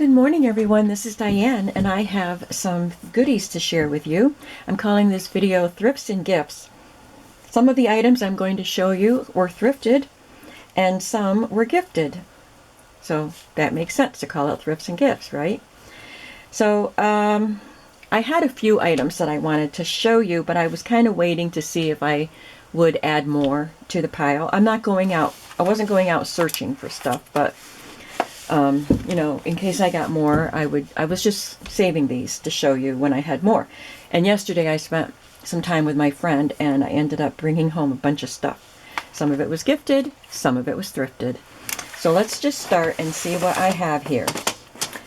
Good morning, everyone. This is Diane, and I have some goodies to share with you. I'm calling this video Thrifts and Gifts. Some of the items I'm going to show you were thrifted, and some were gifted. So that makes sense to call it Thrifts and Gifts, right? So I had a few items that I wanted to show you, but I was kind of waiting to see if I would add more to the pile. I wasn't going out searching for stuff, but you know, in case I got more, I was just saving these to show you when I had more. And yesterday I spent some time with my friend, and I ended up bringing home a bunch of stuff. Some of it was gifted, some of it was thrifted. So let's just start and see what I have here.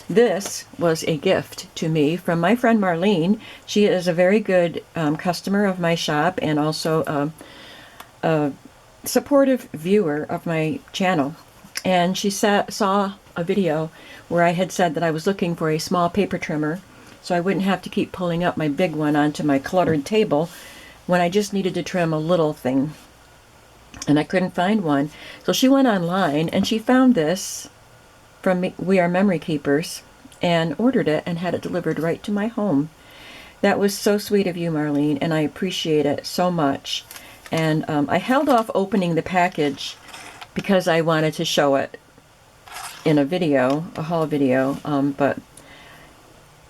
This was a gift to me from my friend Marlene. She is a very good customer of my shop, and also a supportive viewer of my channel. And she saw a video where I had said that I was looking for a small paper trimmer so I wouldn't have to keep pulling up my big one onto my cluttered table when I just needed to trim a little thing. And I couldn't find one. So she went online and she found this from We Are Memory Keepers and ordered it and had it delivered right to my home. That was so sweet of you, Marlene, and I appreciate it so much. And I held off opening the package because I wanted to show it in a video, a haul video, but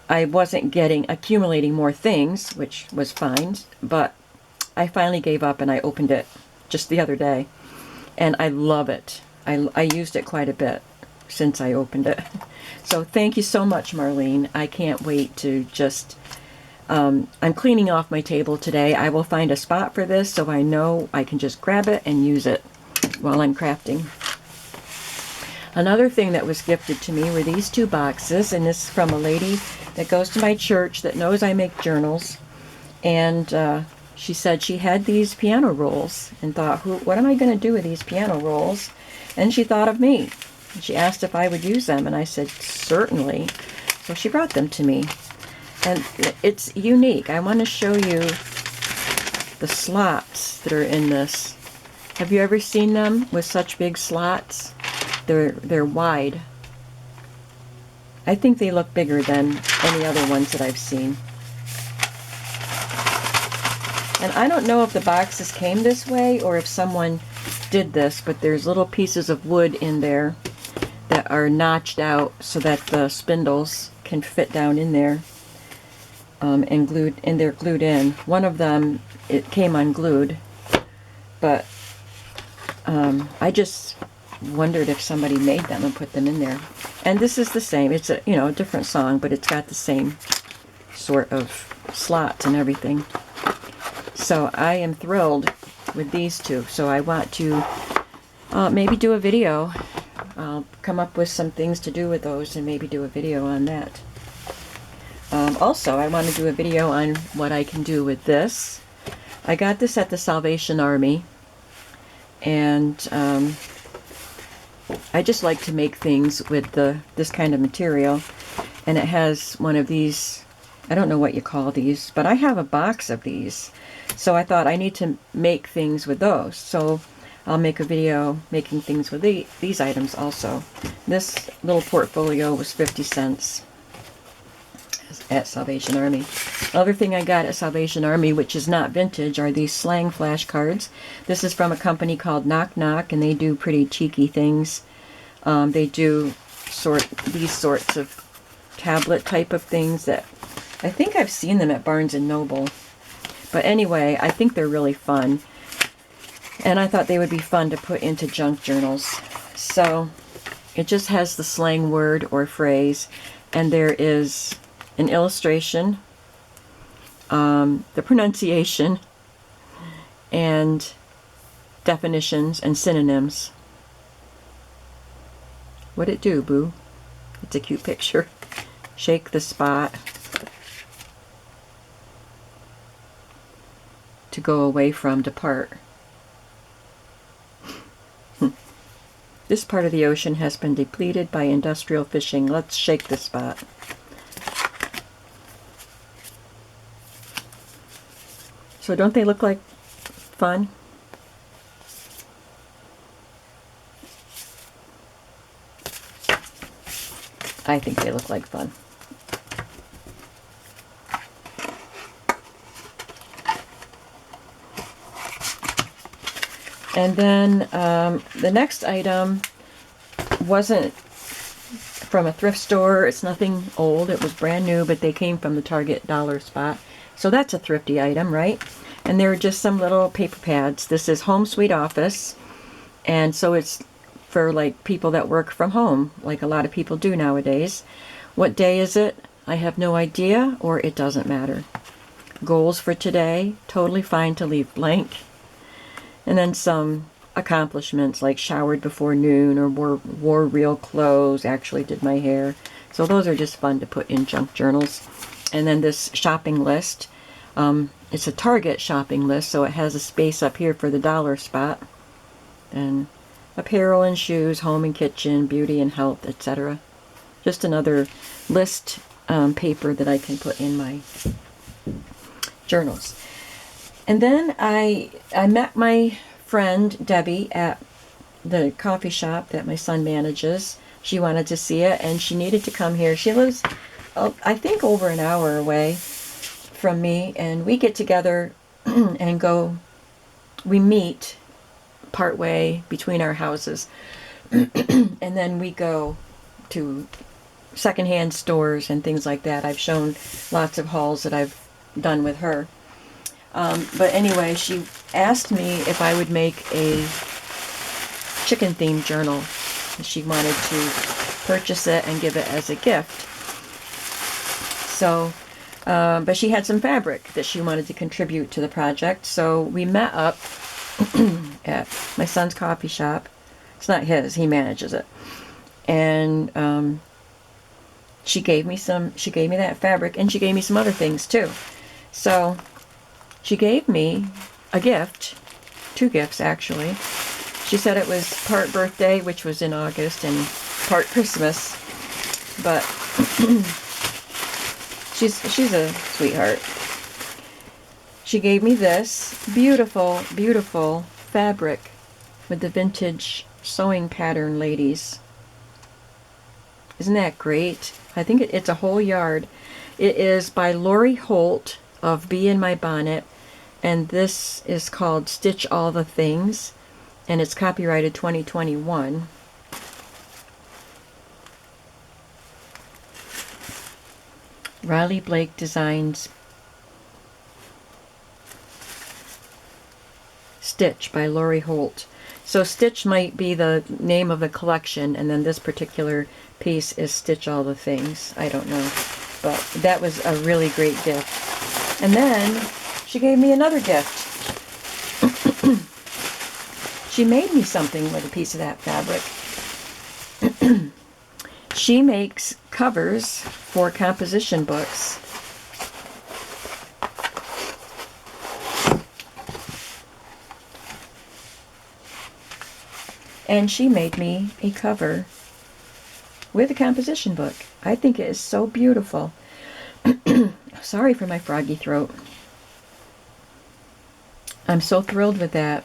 I wasn't accumulating more things, which was fine, but I finally gave up and I opened it just the other day, and I love it. I used it quite a bit since I opened it. So thank you so much, Marlene. I can't wait to just, I'm cleaning off my table today. I will find a spot for this so I know I can just grab it and use it while I'm crafting. Another thing that was gifted to me were these two boxes, and this is from a lady that goes to my church that knows I make journals. And she said she had these piano rolls and thought, what am I going to do with these piano rolls? And she thought of me. She asked if I would use them, and I said, certainly. So she brought them to me. And it's unique. I want to show you the slots that are in this. Have you ever seen them with such big slots? They're wide. I think they look bigger than any other ones that I've seen. And I don't know if the boxes came this way or if someone did this, but there's little pieces of wood in there that are notched out so that the spindles can fit down in there, and they're glued in. One of them, it came unglued, but I just wondered if somebody made them and put them in there. And this is the same. It's a different song, but it's got the same sort of slots and everything. So I am thrilled with these two. So I want to maybe do a video. I'll come up with some things to do with those and maybe do a video on that. Also, I want to do a video on what I can do with this. I got this at the Salvation Army, and I just like to make things with this kind of material. And it has one of these, I don't know what you call these, but I have a box of these. So I thought I need to make things with those. So I'll make a video making things with these items also. This little portfolio was 50 cents at Salvation Army. Other thing I got at Salvation Army, which is not vintage, are these Slang flashcards. This is from a company called Knock Knock, and they do pretty cheeky things. They do these sorts of tablet type of things that I think I've seen them at Barnes & Noble. But anyway, I think they're really fun. And I thought they would be fun to put into junk journals. So it just has the slang word or phrase, and there is an illustration, the pronunciation, and definitions and synonyms. What'd it do, boo? It's a cute picture. Shake the spot. To go away from, depart. This part of the ocean has been depleted by industrial fishing. Let's shake the spot. So don't they look like fun? I think they look like fun. And then the next item wasn't from a thrift store. It's nothing old. It was brand new, but they came from the Target dollar spot. So that's a thrifty item, right? And they're just some little paper pads. This is Home Sweet Office. And so it's for like people that work from home, like a lot of people do nowadays. What day is it? I have no idea, or it doesn't matter. Goals for today, totally fine to leave blank. And then some accomplishments like showered before noon, or wore real clothes, actually did my hair. So those are just fun to put in junk journals. And then this shopping list. It's a Target shopping list, so it has a space up here for the dollar spot. And apparel and shoes, home and kitchen, beauty and health, etc. Just another list paper that I can put in my journals. And then I met my friend Debbie at the coffee shop that my son manages. She wanted to see it, and she needed to come here. She lives, I think, over an hour away from me, and we get together and we meet partway between our houses, and then we go to secondhand stores and things like that. I've shown lots of hauls that I've done with her. But anyway, she asked me if I would make a chicken themed journal. She wanted to purchase it and give it as a gift. So, but she had some fabric that she wanted to contribute to the project. So we met up at my son's coffee shop. It's not his, he manages it. And she gave me that fabric, and she gave me some other things too. So she gave me a gift, 2 gifts actually. She said it was part birthday, which was in August, and part Christmas. But she's a sweetheart. She gave me this beautiful, beautiful fabric with the vintage sewing pattern ladies. Isn't that great? I think it's a whole yard. It is by Lori Holt of Bee in My Bonnet, and this is called Stitch All the Things, and it's copyrighted 2021. Riley Blake Designs Stitch by Lori Holt. So Stitch might be the name of the collection, and then this particular piece is Stitch All the Things. I don't know. But that was a really great gift. And then she gave me another gift. She made me something with a piece of that fabric. She makes covers for composition books. And she made me a cover with a composition book. I think it is so beautiful. Sorry for my froggy throat. I'm so thrilled with that.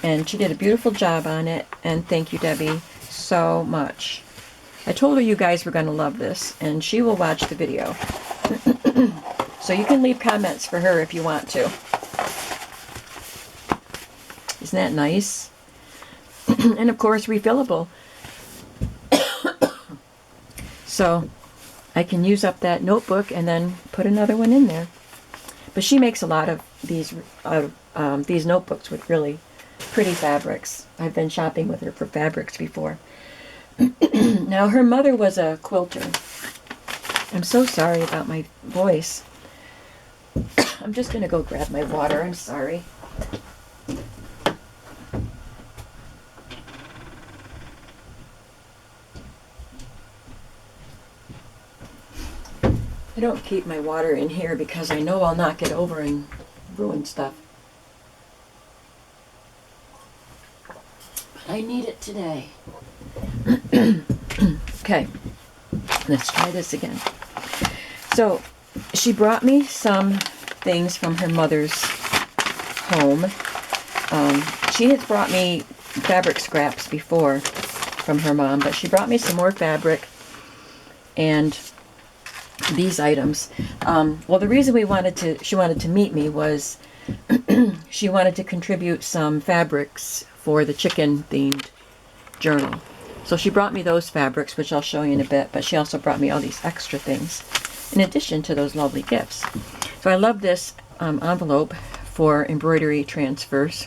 And she did a beautiful job on it. And thank you, Debbie, so much. I told her you guys were going to love this, and she will watch the video. So you can leave comments for her if you want to. Isn't that nice? And of course, refillable. So I can use up that notebook and then put another one in there. But she makes a lot of these notebooks with really pretty fabrics. I've been shopping with her for fabrics before. Now, her mother was a quilter. I'm so sorry about my voice. I'm just going to go grab my water. I'm sorry. I don't keep my water in here because I know I'll knock it over and ruin stuff. But I need it today. Okay, let's try this again. So, she brought me some things from her mother's home. She has brought me fabric scraps before from her mom, but she brought me some more fabric. and these items. Well, the reason she wanted to meet me was she wanted to contribute some fabrics for the chicken themed journal. So she brought me those fabrics, which I'll show you in a bit, but she also brought me all these extra things in addition to those lovely gifts. So I love this envelope for embroidery transfers.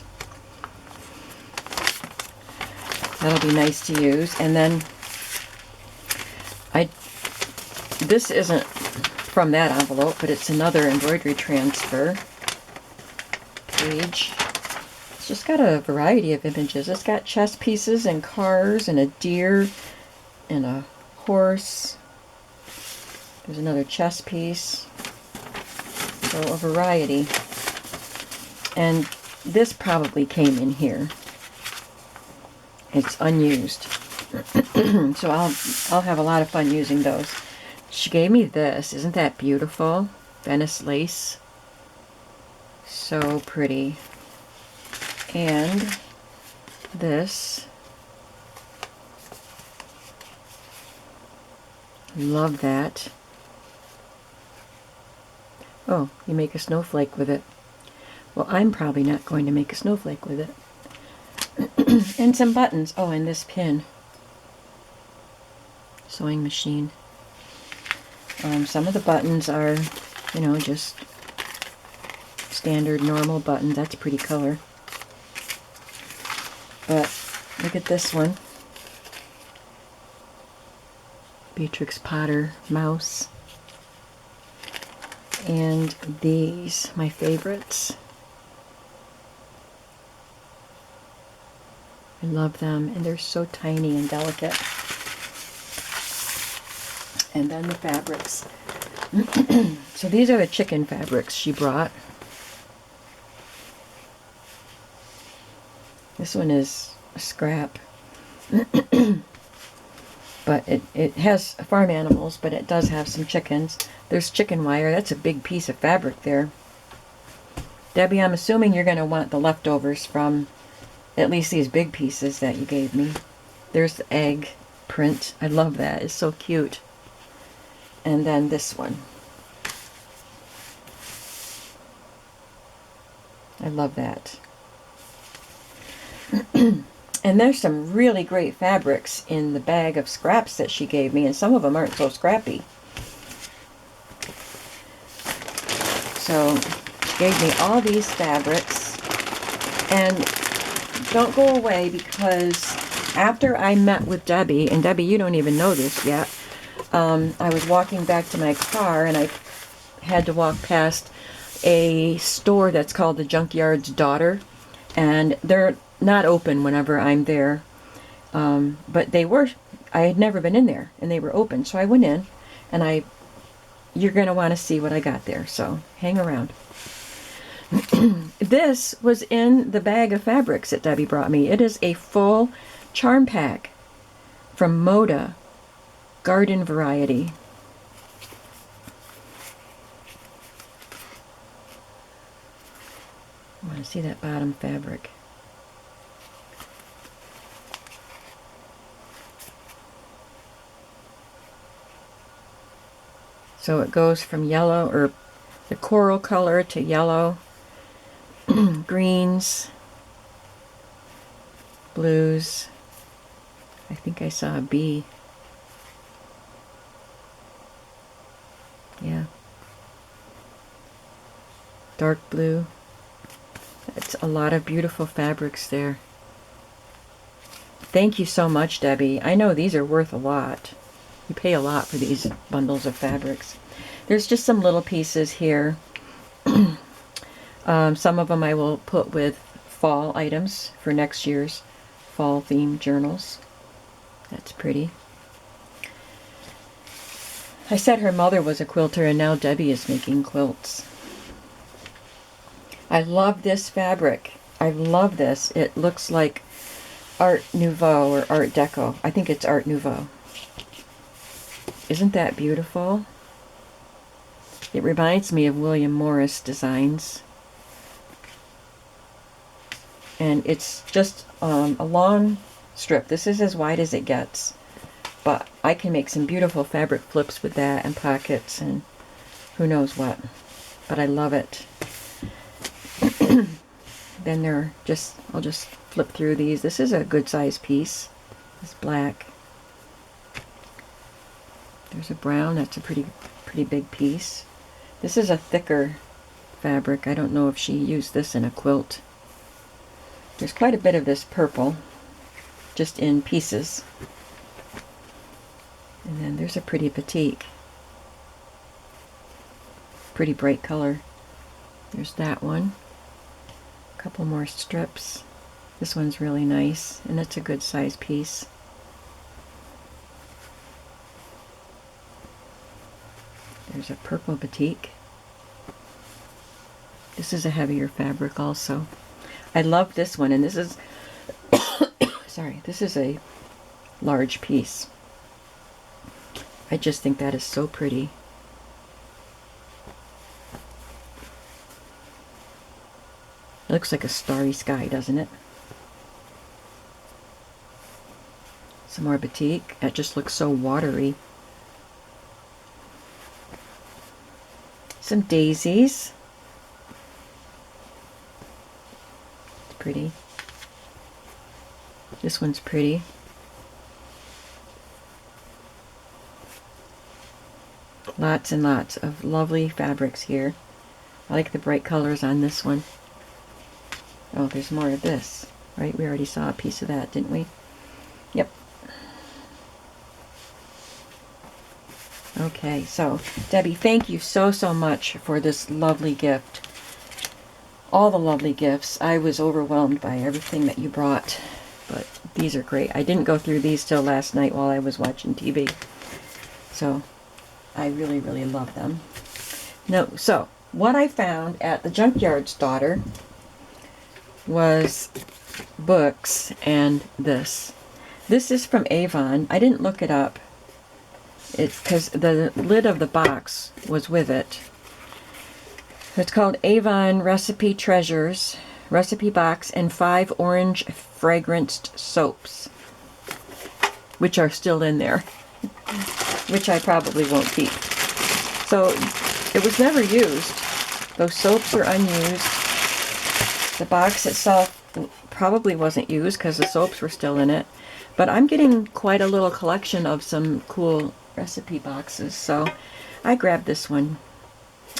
That'll be nice to use. And then this isn't from that envelope, but it's another embroidery transfer page. It's just got a variety of images. It's got chess pieces and cars and a deer and a horse. There's another chess piece. So a variety. And this probably came in here. It's unused. So I'll have a lot of fun using those. She gave me this. Isn't that beautiful? Venice lace. So pretty. And this. Love that. Oh, you make a snowflake with it. Well, I'm probably not going to make a snowflake with it. And some buttons. Oh, and this pin. Sewing machine. Some of the buttons are, you know, just standard normal buttons. That's a pretty color. But look at this one. Beatrix Potter mouse. And these, my favorites. I love them, and they're so tiny and delicate. And then the fabrics. So these are the chicken fabrics she brought. This one is a scrap. But it has farm animals, but it does have some chickens. There's chicken wire. That's a big piece of fabric there. Debbie, I'm assuming you're going to want the leftovers from at least these big pieces that you gave me. There's the egg print. I love that. It's so cute. And then this one. I love that. And there's some really great fabrics in the bag of scraps that she gave me, and some of them aren't so scrappy. So, she gave me all these fabrics, and don't go away, because after I met with Debbie, and Debbie, you don't even know this yet, I was walking back to my car, and I had to walk past a store that's called the Junkyard's Daughter, and they're not open whenever I'm there, but they were. I had never been in there, and they were open, so I went in, and you're going to want to see what I got there, so hang around. This was in the bag of fabrics that Debbie brought me. It is a full charm pack from Moda, garden variety. I want to see that bottom fabric. So it goes from yellow, or the coral color, to yellow, greens, blues. I think I saw a bee. Yeah. Dark blue. It's a lot of beautiful fabrics there. Thank you so much, Debbie. I know these are worth a lot. You pay a lot for these bundles of fabrics. There's just some little pieces here. Some of them I will put with fall items for next year's fall themed journals. That's pretty. I said her mother was a quilter, and now Debbie is making quilts. I love this fabric. I love this. It looks like Art Nouveau or Art Deco. I think it's Art Nouveau. Isn't that beautiful? It reminds me of William Morris designs. And it's just a long strip. This is as wide as it gets. but I can make some beautiful fabric flips with that and pockets and who knows what. But I love it. Then I'll just flip through these. This is a good size piece. It's black. There's a brown. That's a pretty big piece. This is a thicker fabric. I don't know if she used this in a quilt. There's quite a bit of this purple, just in pieces. And then there's a pretty batik. Pretty bright color. There's that one. A couple more strips. This one's really nice, and it's a good size piece. There's a purple batik. This is a heavier fabric also. I love this one, and this is sorry, this is a large piece. I just think that is so pretty. It looks like a starry sky, doesn't it? Some more batik. That just looks so watery. Some daisies. It's pretty. This one's pretty. Lots and lots of lovely fabrics here. I like the bright colors on this one. Oh, there's more of this, right? We already saw a piece of that, didn't we? Yep. Okay, so Debbie, thank you so much for this lovely gift. All the lovely gifts. I was overwhelmed by everything that you brought, but these are great. I didn't go through these till last night while I was watching TV. So I really love them. No, so what I found at the Junkyard's Daughter was books and this. This is from Avon. I didn't look it up. It's because the lid of the box was with it. It's called Avon Recipe Treasures Recipe Box and 5 orange fragranced soaps, which are still in there, which I probably won't keep. So it was never used. Those soaps are unused. The box itself probably wasn't used because the soaps were still in it. But I'm getting quite a little collection of some cool recipe boxes, so I grabbed this one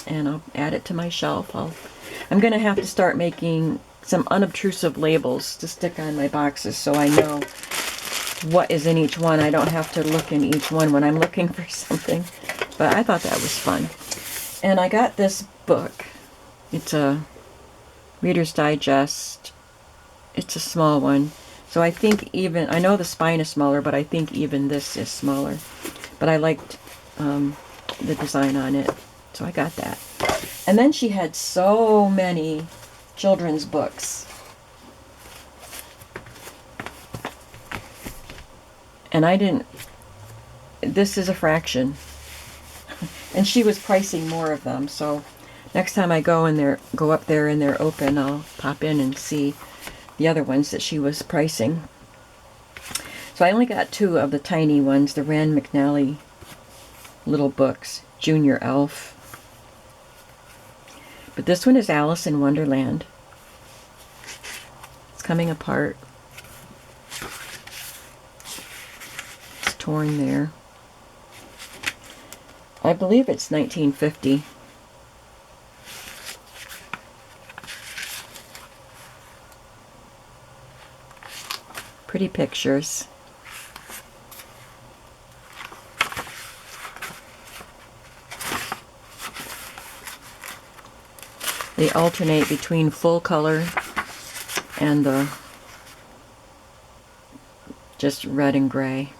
and I'll add it to my shelf. I'm going to have to start making some unobtrusive labels to stick on my boxes so I know what is in each one. I don't have to look in each one when I'm looking for something. But I thought that was fun. And I got this book. It's a Reader's Digest. It's a small one. So I think even, I know the spine is smaller, but I think even this is smaller. But I liked the design on it, so I got that. And then she had so many children's books. And I didn't, this is a fraction. And she was pricing more of them, so next time I go up there and they're open, I'll pop in and see the other ones that she was pricing. So I only got 2 of the tiny ones, the Rand Mcnally little books, Junior Elf. But this one is Alice in Wonderland. It's coming apart. It's torn there. I believe it's 1950. Pretty pictures. They alternate between full color and the just red and gray.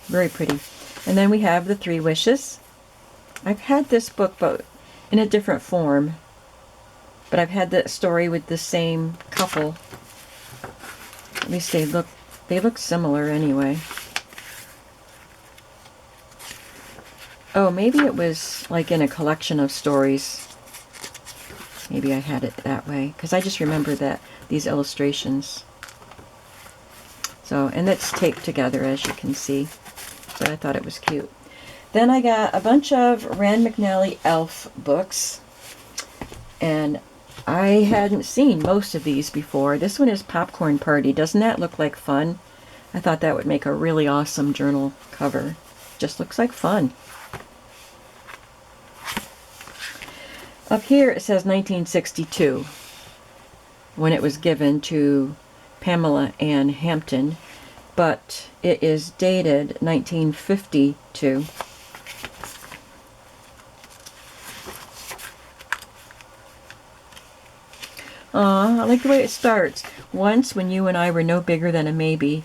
Very pretty. And then we have the 3 Wishes. I've had this book, but in a different form. But I've had the story with the same couple. At least they look similar anyway. Oh, maybe it was like in a collection of stories. Maybe I had it that way, because I just remember that these illustrations. So, and it's taped together, as you can see. But I thought it was cute. Then I got a bunch of Rand McNally Elf books. And I hadn't seen most of these before. This one is Popcorn Party. Doesn't that look like fun? I thought that would make a really awesome journal cover. Just looks like fun. Up here it says 1962, when it was given to Pamela Ann Hampton, but it is dated 1952. Aw, I like the way it starts. Once, when you and I were no bigger than a maybe,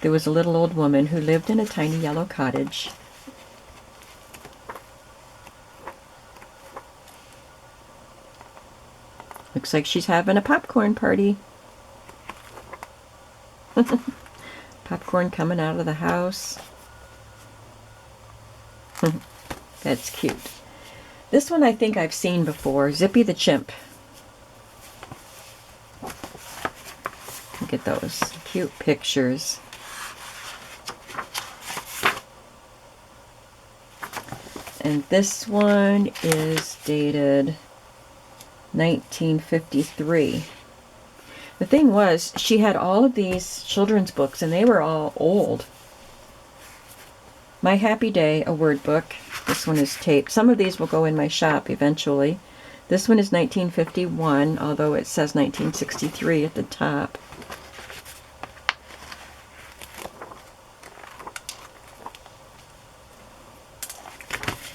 there was a little old woman who lived in a tiny yellow cottage. Looks like she's having a popcorn party. Popcorn coming out of the house. That's cute. This one I think I've seen before. Zippy the Chimp. Look at those cute pictures. And this one is dated 1953. The thing was, she had all of these children's books, and they were all old. My Happy Day, a word book. This one is taped. Some of these will go in my shop eventually. This one is 1951, although it says 1963 at the top.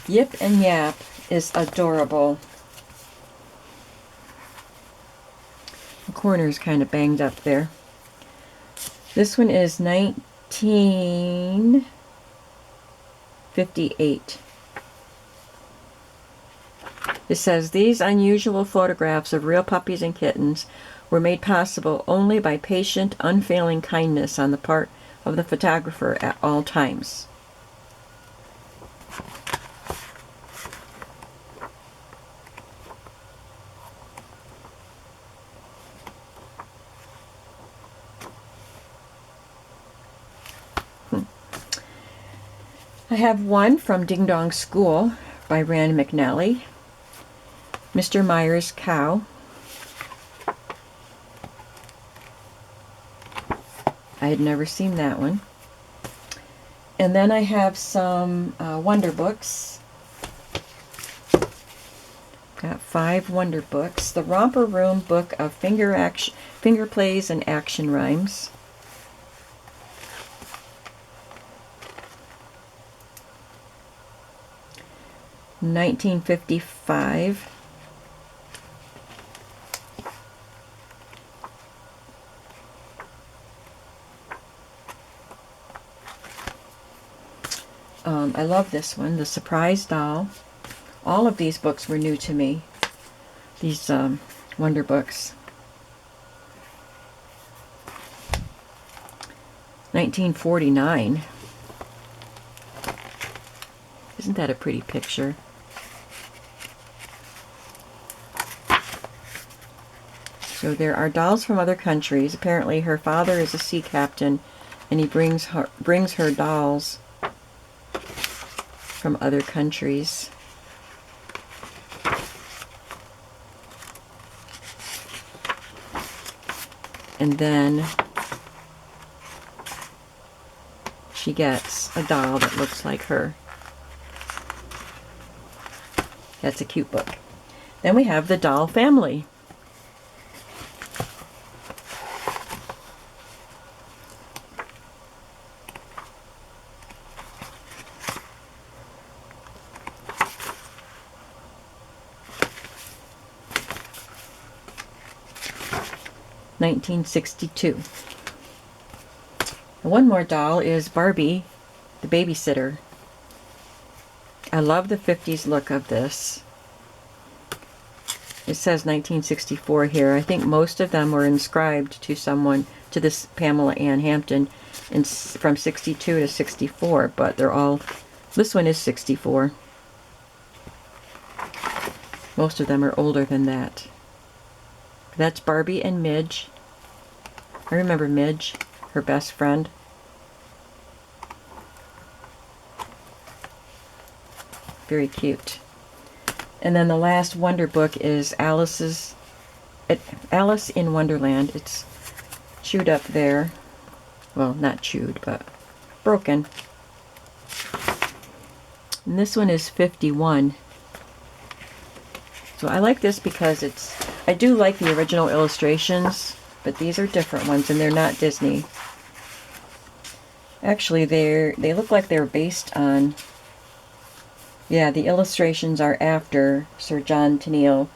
Yip and Yap is adorable. The corner is kind of banged up there. This one is 1958. It says, these unusual photographs of real puppies and kittens were made possible only by patient, unfailing kindness on the part of the photographer at all times. I have one from Ding Dong School by Rand McNally. Mr. Meyer's Cow. I had never seen that one. And then I have some Wonder books. Got 5 Wonder books. The Romper Room Book of Finger Plays and Action Rhymes. $1955. I love this one, The Surprise Doll. All of these books were new to me, these Wonder books. 1949. Isn't that a pretty picture? So there are dolls from other countries. Apparently her father is a sea captain and he brings her dolls from other countries. And then she gets a doll that looks like her. That's a cute book. Then we have The Doll Family. $1962. One more doll is Barbie the Babysitter. I love the 50s look of this. It says 1964 here. I think most of them were inscribed to someone, to this Pamela Ann Hampton, from 62 to 64, but they're all, this one is 64. Most of them are older than that. That's Barbie and Midge. I remember Midge. her best friend. Very cute. And then the last Wonder book is Alice in Wonderland. It's chewed up there. Well, not chewed, but broken. And this one is 51. So I like this because I do like the original illustrations, but these are different ones and they're not Disney. Actually, they look like they're based on, yeah, the illustrations are after Sir John Tenniel,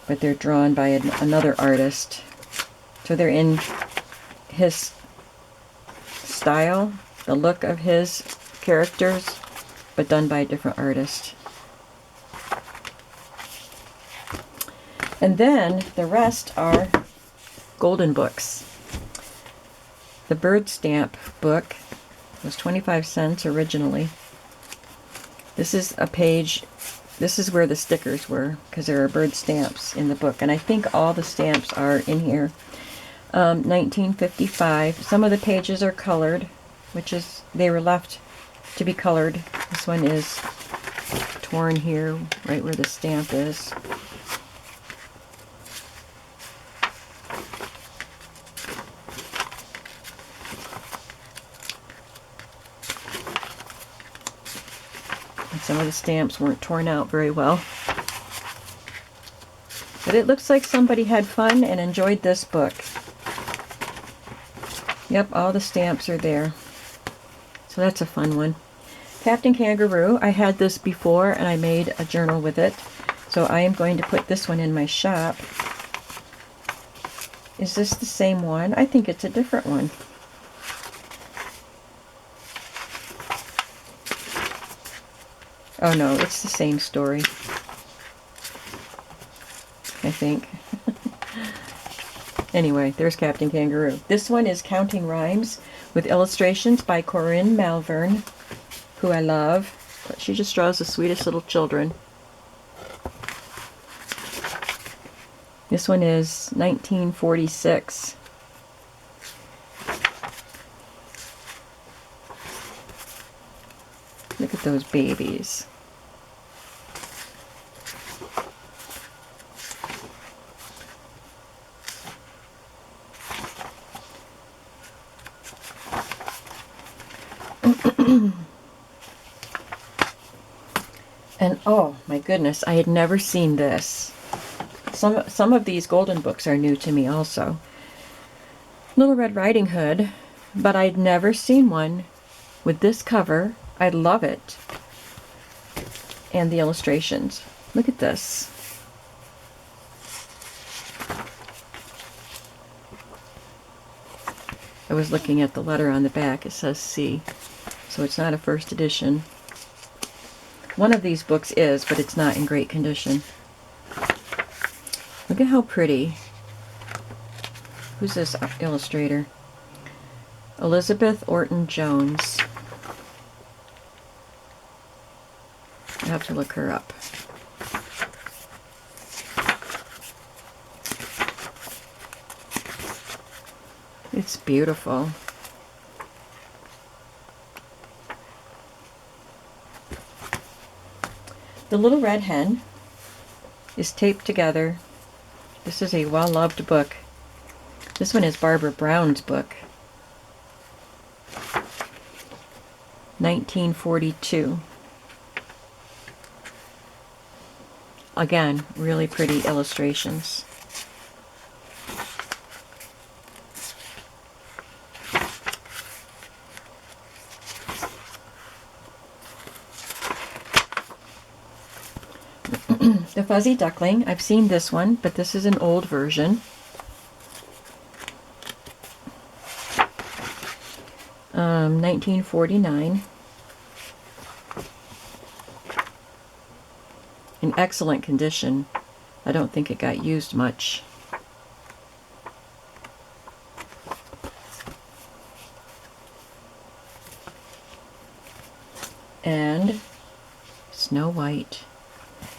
but they're drawn by another artist. So they're in his style, the look of his characters, but done by a different artist. And then the rest are golden books. The bird stamp book was 25 cents originally. This is a page, this is where the stickers were, because there are bird stamps in the book. And I think all the stamps are in here. 1955. Some of the pages are colored, which is, they were left to be colored. This one is torn here, right where the stamp is. And some of the stamps weren't torn out very well. But it looks like somebody had fun and enjoyed this book. Yep, all the stamps are there. So that's a fun one. Captain Kangaroo, I had this before and I made a journal with it. So I am going to put this one in my shop. Is this the same one? I think it's a different one. Oh no, it's the same story, I think. Anyway, there's Captain Kangaroo. This one is Counting Rhymes with illustrations by Corinne Malvern, who I love. But she just draws the sweetest little children. This one is 1946. Look at those babies. And oh my goodness, I had never seen this. Some of these golden books are new to me also. Little Red Riding Hood, but I'd never seen one with this cover. I love it. And the illustrations. Look at this. I was looking at the letter on the back. It says C. So it's not a first edition. One of these books is, but it's not in great condition. Look at how pretty. Who's this illustrator? Elizabeth Orton Jones. I have to look her up. It's beautiful. The Little Red Hen is taped together. This is a well-loved book. This one is Barbara Brown's book. 1942. Again, really pretty illustrations. The Fuzzy Duckling, I've seen this one, but this is an old version. 1949. In excellent condition. I don't think it got used much. And Snow White.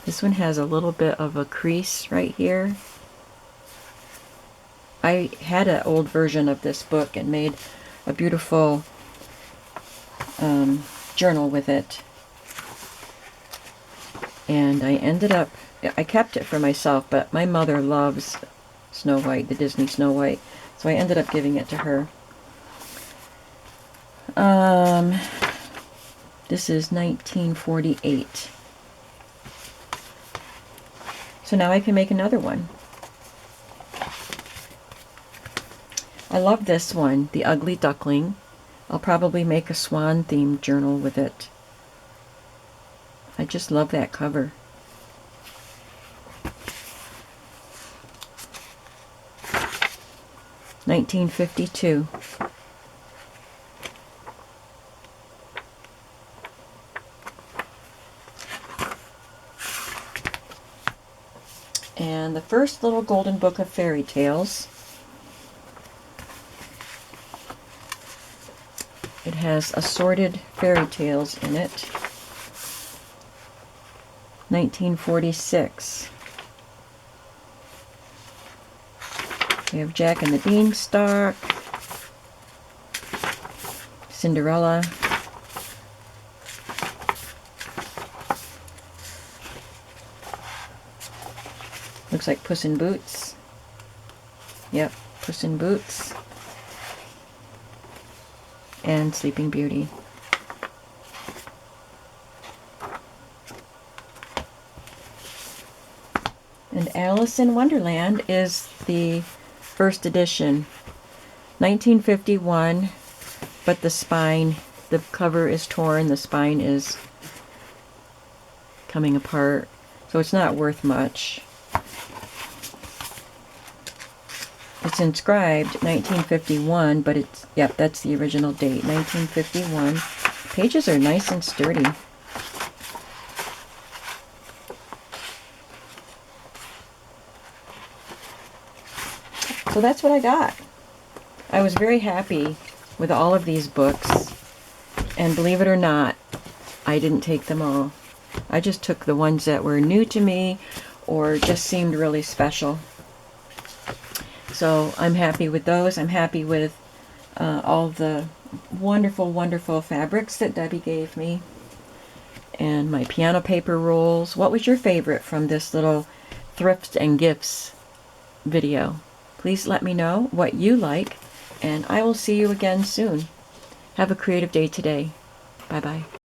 This one has a little bit of a crease right here. I had an old version of this book and made a beautiful journal with it. And I kept it for myself, but my mother loves Snow White, the Disney Snow White, so I ended up giving it to her. This is 1948. So now I can make another one. I love this one, The Ugly Duckling. I'll probably make a swan themed journal with it. I just love that cover. $19.52. And the first little golden book of fairy tales. It has assorted fairy tales in it. 1946. We have Jack and the Beanstalk, Cinderella, looks like Puss in Boots. Yep, Puss in Boots. And Sleeping Beauty. And Alice in Wonderland is the first edition. 1951, but the cover is torn, the spine is coming apart, so it's not worth much. It's inscribed 1951, but it's, yep, that's the original date, 1951. Pages are nice and sturdy. So that's what I got. I was very happy with all of these books, and believe it or not, I didn't take them all. I just took the ones that were new to me or just seemed really special. So I'm happy with those. I'm happy with all the wonderful, wonderful fabrics that Debbie gave me. And my piano paper rolls. What was your favorite from this little Thrifts and Gifts video? Please let me know what you like, and I will see you again soon. Have a creative day today. Bye-bye.